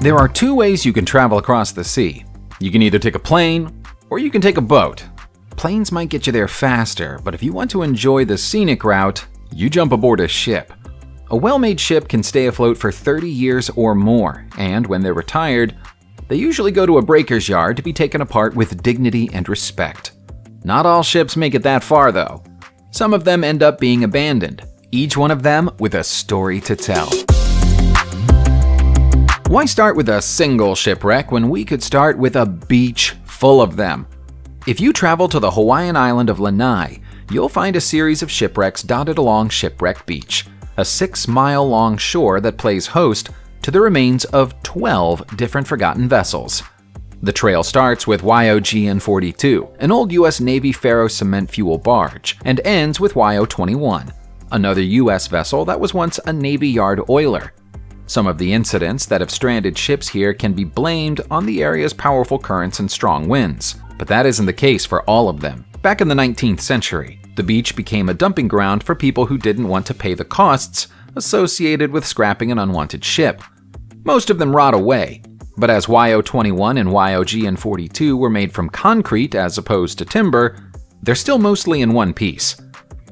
There are two ways you can travel across the sea. You can either take a plane, or you can take a boat. Planes might get you there faster, but if you want to enjoy the scenic route, you jump aboard a ship. A well-made ship can stay afloat for 30 years or more, and when they're retired, they usually go to a breaker's yard to be taken apart with dignity and respect. Not all ships make it that far, though. Some of them end up being abandoned, each one of them with a story to tell. Why start with a single shipwreck when we could start with a beach full of them? If you travel to the Hawaiian island of Lanai, you'll find a series of shipwrecks dotted along Shipwreck Beach, a 6-mile-long shore that plays host to the remains of 12 different forgotten vessels. The trail starts with YOGN-42, an old U.S. Navy ferro-cement fuel barge, and ends with YO-21, another U.S. vessel that was once a Navy Yard oiler. Some of the incidents that have stranded ships here can be blamed on the area's powerful currents and strong winds, but that isn't the case for all of them. Back in the 19th century, the beach became a dumping ground for people who didn't want to pay the costs associated with scrapping an unwanted ship. Most of them rot away, but as YO-21 and YOGN-42 were made from concrete as opposed to timber, they're still mostly in one piece.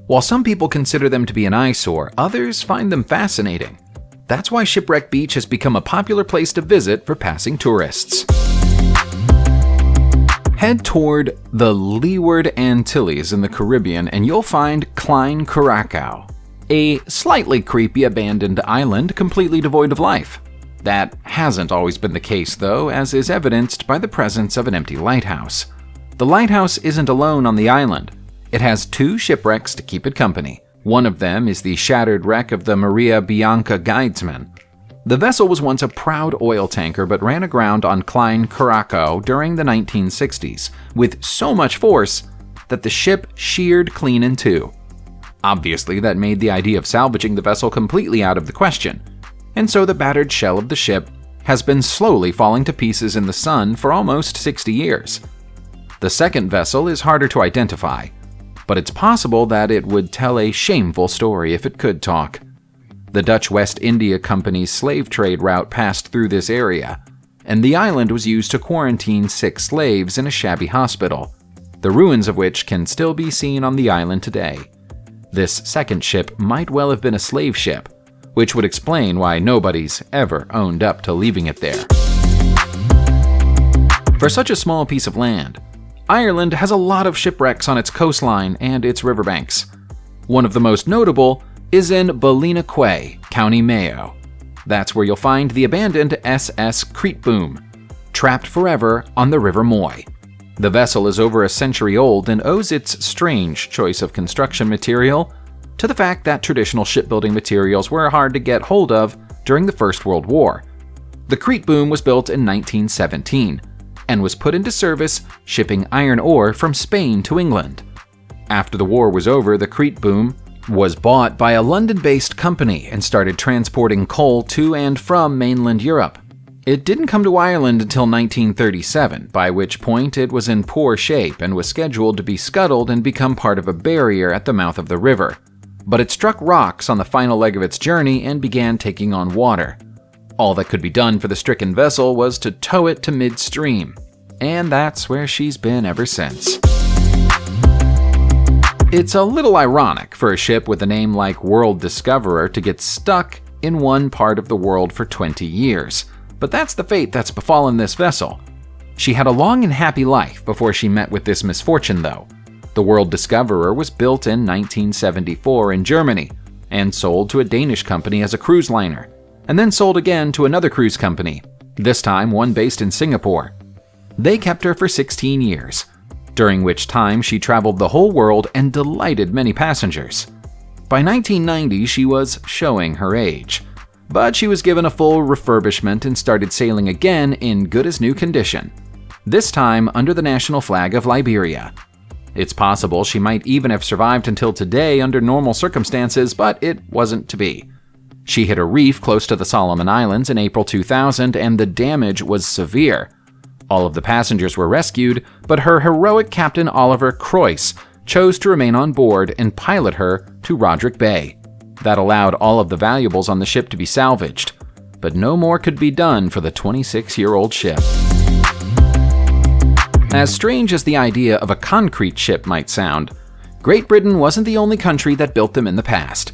While some people consider them to be an eyesore, others find them fascinating. That's why Shipwreck Beach has become a popular place to visit for passing tourists. Head toward the Leeward Antilles in the Caribbean and you'll find Klein Curacao, a slightly creepy abandoned island completely devoid of life. That hasn't always been the case though, as is evidenced by the presence of an empty lighthouse. The lighthouse isn't alone on the island. It has 2 shipwrecks to keep it company. One of them is the shattered wreck of the Maria Bianca Guidesman. The vessel was once a proud oil tanker but ran aground on Klein Curacao during the 1960s with so much force that the ship sheared clean in two. Obviously, that made the idea of salvaging the vessel completely out of the question, and so the battered shell of the ship has been slowly falling to pieces in the sun for almost 60 years. The second vessel is harder to identify, but it's possible that it would tell a shameful story if it could talk. The Dutch West India Company's slave trade route passed through this area, and the island was used to quarantine 6 slaves in a shabby hospital, the ruins of which can still be seen on the island today. This second ship might well have been a slave ship, which would explain why nobody's ever owned up to leaving it there. For such a small piece of land, Ireland has a lot of shipwrecks on its coastline and its riverbanks. One of the most notable is in Ballynaquay, County Mayo. That's where you'll find the abandoned SS Creetboom, trapped forever on the River Moy. The vessel is over a century old and owes its strange choice of construction material to the fact that traditional shipbuilding materials were hard to get hold of during the First World War. The Creetboom was built in 1917 and was put into service shipping iron ore from Spain to England. After the war was over, the Creetboom was bought by a London-based company and started transporting coal to and from mainland Europe. It didn't come to Ireland until 1937, by which point it was in poor shape and was scheduled to be scuttled and become part of a barrier at the mouth of the river. But it struck rocks on the final leg of its journey and began taking on water. All that could be done for the stricken vessel was to tow it to midstream, and that's where she's been ever since. It's a little ironic for a ship with a name like World Discoverer to get stuck in one part of the world for 20 years, but that's the fate that's befallen this vessel. She had a long and happy life before she met with this misfortune, though. The World Discoverer was built in 1974 in Germany and sold to a Danish company as a cruise liner, and then sold again to another cruise company, this time one based in Singapore. They kept her for 16 years, during which time she traveled the whole world and delighted many passengers. By 1990, she was showing her age, but she was given a full refurbishment and started sailing again in good-as-new condition, this time under the national flag of Liberia. It's possible she might even have survived until today under normal circumstances, but it wasn't to be. She hit a reef close to the Solomon Islands in April 2000, and the damage was severe. All of the passengers were rescued, but her heroic captain Oliver Croyce chose to remain on board and pilot her to Roderick Bay. That allowed all of the valuables on the ship to be salvaged. but no more could be done for the 26-year-old ship. As strange as the idea of a concrete ship might sound, Great Britain wasn't the only country that built them in the past.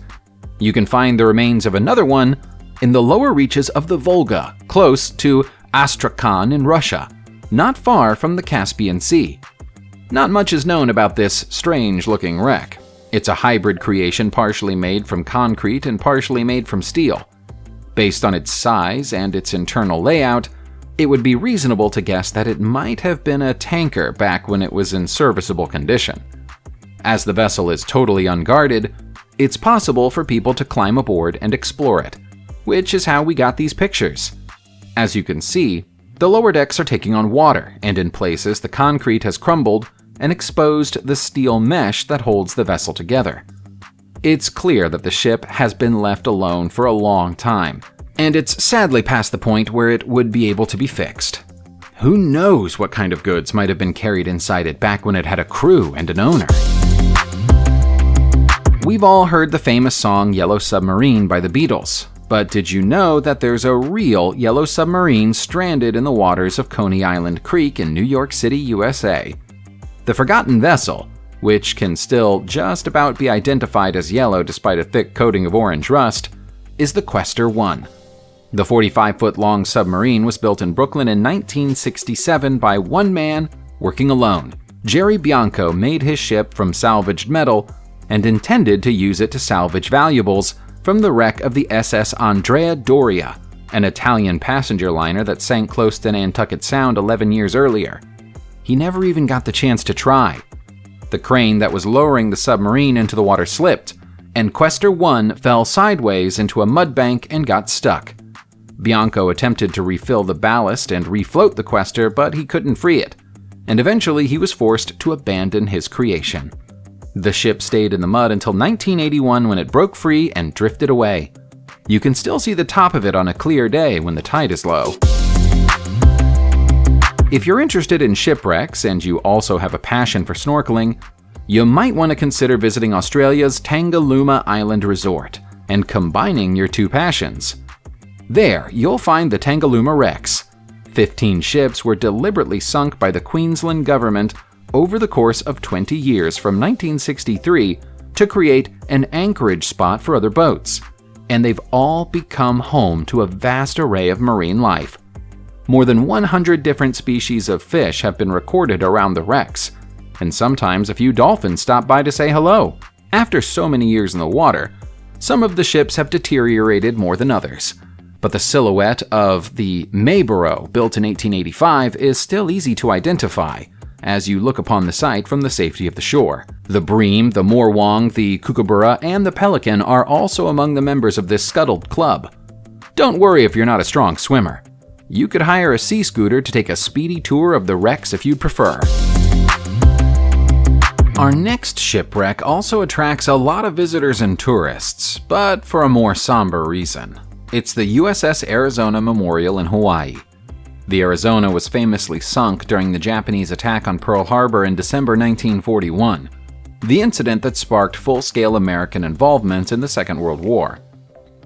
You can find the remains of another one in the lower reaches of the Volga, close to Astrakhan in Russia, not far from the Caspian Sea. Not much is known about this strange-looking wreck. It's a hybrid creation partially made from concrete and partially made from steel. Based on its size and its internal layout, it would be reasonable to guess that it might have been a tanker back when it was in serviceable condition. As the vessel is totally unguarded, it's possible for people to climb aboard and explore it, which is how we got these pictures. As you can see, the lower decks are taking on water, and in places the concrete has crumbled and exposed the steel mesh that holds the vessel together. It's clear that the ship has been left alone for a long time, and it's sadly past the point where it would be able to be fixed. Who knows what kind of goods might have been carried inside it back when it had a crew and an owner? We've all heard the famous song Yellow Submarine by the Beatles, but did you know that there's a real yellow submarine stranded in the waters of Coney Island Creek in New York City, USA? The forgotten vessel, which can still just about be identified as yellow despite a thick coating of orange rust, is the Questor 1. The 45-foot-long submarine was built in Brooklyn in 1967 by one man working alone. Jerry Bianco made his ship from salvaged metal and intended to use it to salvage valuables from the wreck of the SS Andrea Doria, an Italian passenger liner that sank close to Nantucket Sound 11 years earlier. He never even got the chance to try. The crane that was lowering the submarine into the water slipped, and Questor 1 fell sideways into a mudbank and got stuck. Bianco attempted to refill the ballast and refloat the Questor, but he couldn't free it, and eventually he was forced to abandon his creation. The ship stayed in the mud until 1981 when it broke free and drifted away. You can still see the top of it on a clear day when the tide is low. If you're interested in shipwrecks and you also have a passion for snorkeling, you might want to consider visiting Australia's Tangalooma Island Resort and combining your two passions. There, you'll find the Tangalooma wrecks. 15 ships were deliberately sunk by the Queensland government over the course of 20 years from 1963 to create an anchorage spot for other boats, and they've all become home to a vast array of marine life. More than 100 different species of fish have been recorded around the wrecks, and sometimes a few dolphins stop by to say hello. After so many years in the water, some of the ships have deteriorated more than others, but the silhouette of the Mayboro, built in 1885, is still easy to identify as you look upon the site from the safety of the shore. The Bream, the Morwong, the Kookaburra, and the Pelican are also among the members of this scuttled club. Don't worry if you're not a strong swimmer. You could hire a sea scooter to take a speedy tour of the wrecks if you'd prefer. Our next shipwreck also attracts a lot of visitors and tourists, but for a more somber reason. It's the USS Arizona Memorial in Hawaii. The Arizona was famously sunk during the Japanese attack on Pearl Harbor in December 1941, the incident that sparked full-scale American involvement in the Second World War.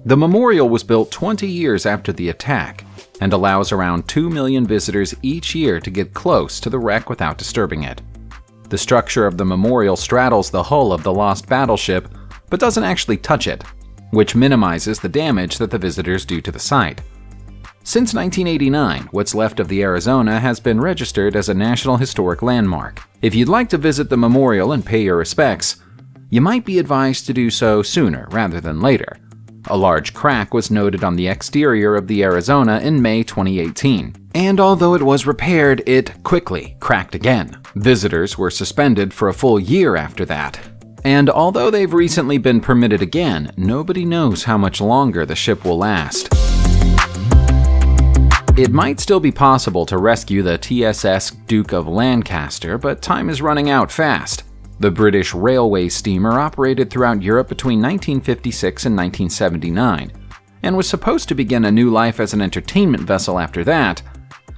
The memorial was built 20 years after the attack and allows around 2 million visitors each year to get close to the wreck without disturbing it. The structure of the memorial straddles the hull of the lost battleship, but doesn't actually touch it, which minimizes the damage that the visitors do to the site. Since 1989, what's left of the Arizona has been registered as a National Historic Landmark. If you'd like to visit the memorial and pay your respects, you might be advised to do so sooner rather than later. A large crack was noted on the exterior of the Arizona in May 2018, and although it was repaired, it quickly cracked again. Visitors were suspended for a full year after that. And although they've recently been permitted again, nobody knows how much longer the ship will last. It might still be possible to rescue the TSS Duke of Lancaster, but time is running out fast. The British railway steamer operated throughout Europe between 1956 and 1979, and was supposed to begin a new life as an entertainment vessel after that,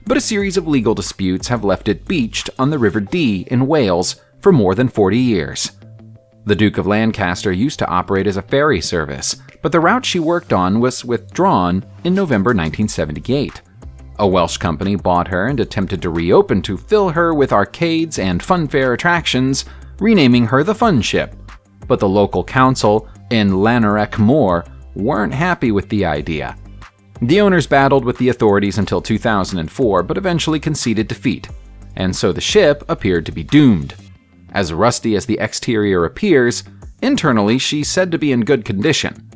but a series of legal disputes have left it beached on the River Dee in Wales for more than 40 years. The Duke of Lancaster used to operate as a ferry service, but the route she worked on was withdrawn in November 1978. A Welsh company bought her and attempted to reopen to fill her with arcades and funfair attractions, renaming her the Fun Ship. But the local council in Lanark Moor weren't happy with the idea. The owners battled with the authorities until 2004, but eventually conceded defeat, and so the ship appeared to be doomed. As rusty as the exterior appears, internally she's said to be in good condition.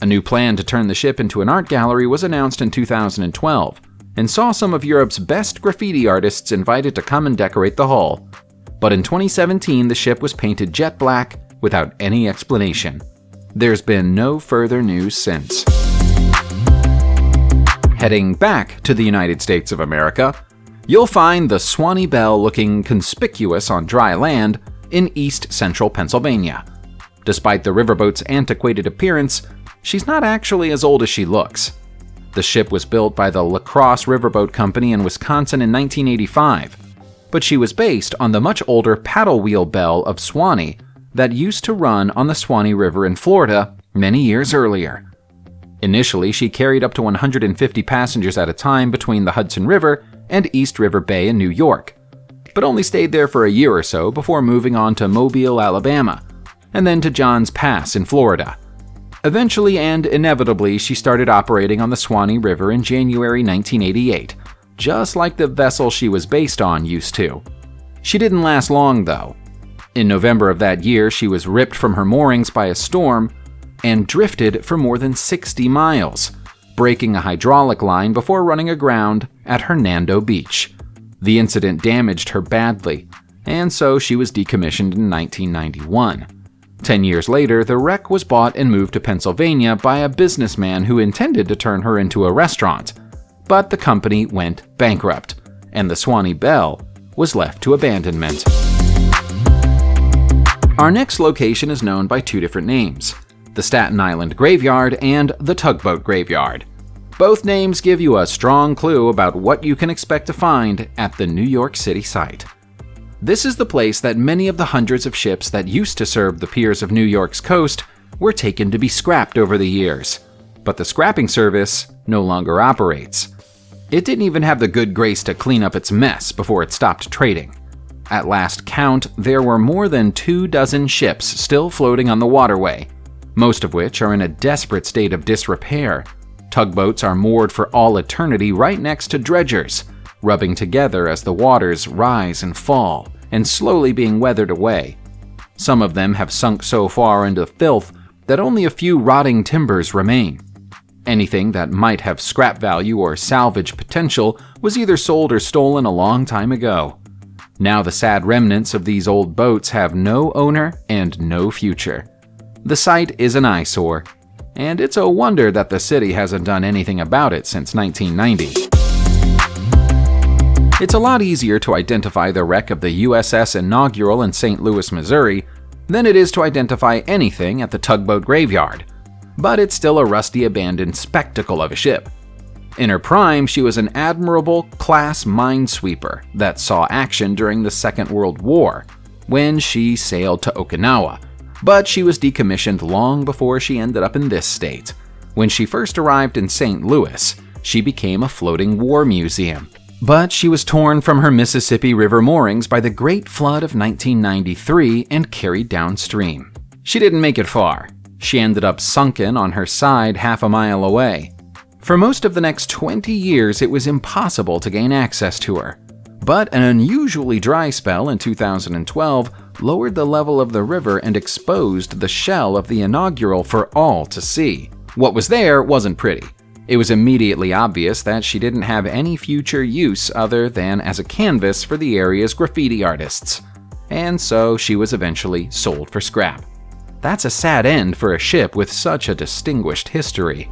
A new plan to turn the ship into an art gallery was announced in 2012, and saw some of Europe's best graffiti artists invited to come and decorate the hull. But in 2017, the ship was painted jet black without any explanation. There's been no further news since. Heading back to the United States of America, you'll find the Swanee Belle looking conspicuous on dry land in east-central Pennsylvania. Despite the riverboat's antiquated appearance, she's not actually as old as she looks. The ship was built by the La Crosse Riverboat Company in Wisconsin in 1985, but she was based on the much older paddle wheel Belle of Swanee that used to run on the Swanee River in Florida many years earlier. Initially, she carried up to 150 passengers at a time between the Hudson River and East River Bay in New York, but only stayed there for a year or so before moving on to Mobile, Alabama, and then to Johns Pass in Florida. Eventually and inevitably, she started operating on the Swanee River in January 1988, just like the vessel she was based on used to. She didn't last long, though. In November of that year, she was ripped from her moorings by a storm and drifted for more than 60 miles, breaking a hydraulic line before running aground at Hernando Beach. The incident damaged her badly, and so she was decommissioned in 1991. 10 years later, the wreck was bought and moved to Pennsylvania by a businessman who intended to turn her into a restaurant. But the company went bankrupt, and the Swanee Belle was left to abandonment. Our next location is known by two different names: the Staten Island Graveyard and the Tugboat Graveyard. Both names give you a strong clue about what you can expect to find at the New York City site. This is the place that many of the hundreds of ships that used to serve the piers of New York's coast were taken to be scrapped over the years. But the scrapping service no longer operates. It didn't even have the good grace to clean up its mess before it stopped trading. At last count, there were more than 24 ships still floating on the waterway, most of which are in a desperate state of disrepair. Tugboats are moored for all eternity right next to dredgers, rubbing together as the waters rise and fall, and slowly being weathered away. Some of them have sunk so far into filth that only a few rotting timbers remain. Anything that might have scrap value or salvage potential was either sold or stolen a long time ago. Now the sad remnants of these old boats have no owner and no future. The site is an eyesore, and it's a wonder that the city hasn't done anything about it since 1990. It's a lot easier to identify the wreck of the USS Inaugural in St. Louis, Missouri, than it is to identify anything at the Tugboat Graveyard, but it's still a rusty, abandoned spectacle of a ship. In her prime, she was an admirable class minesweeper that saw action during the Second World War, when she sailed to Okinawa, but she was decommissioned long before she ended up in this state. When she first arrived in St. Louis, she became a floating war museum. But she was torn from her Mississippi River moorings by the Great Flood of 1993 and carried downstream. She didn't make it far. She ended up sunken on her side half a mile away. For most of the next 20 years, it was impossible to gain access to her. But an unusually dry spell in 2012 lowered the level of the river and exposed the shell of the Inaugural for all to see. What was there wasn't pretty. It was immediately obvious that she didn't have any future use other than as a canvas for the area's graffiti artists, and so she was eventually sold for scrap. That's a sad end for a ship with such a distinguished history.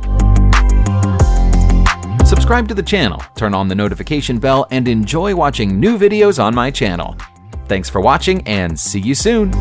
Subscribe to the channel, turn on the notification bell, and enjoy watching new videos on my channel. Thanks for watching, and see you soon!